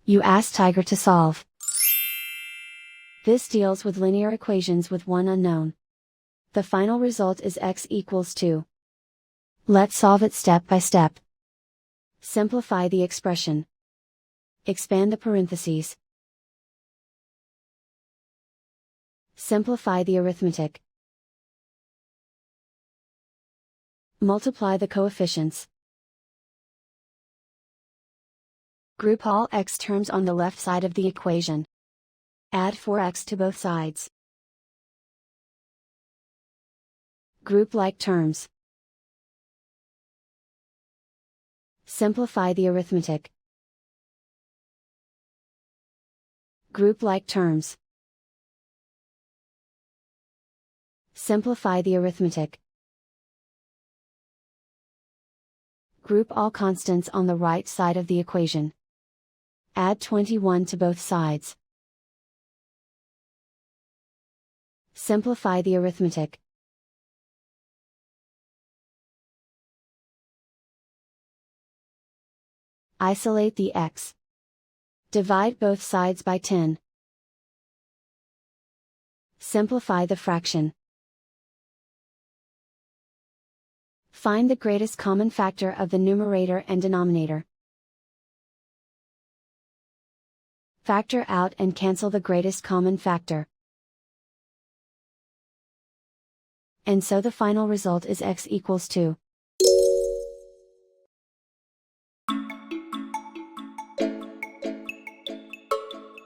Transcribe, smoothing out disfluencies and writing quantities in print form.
You ask Tiger to solve. This deals with linear equations with one unknown. The final result is x equals 2. Let's solve it step by step. Simplify the expression. Expand the parentheses. Simplify the arithmetic. Multiply the coefficients. Group all x terms on the left side of the equation. Add 4x to both sides. Group like terms. Simplify the arithmetic. Group like terms. Simplify the arithmetic. Group all constants on the right side of the equation. Add 21 to both sides. Simplify the arithmetic. Isolate the x. Divide both sides by 10. Simplify the fraction. Find the greatest common factor of the numerator and denominator. Factor out and cancel the greatest common factor. And so the final result is x equals 2.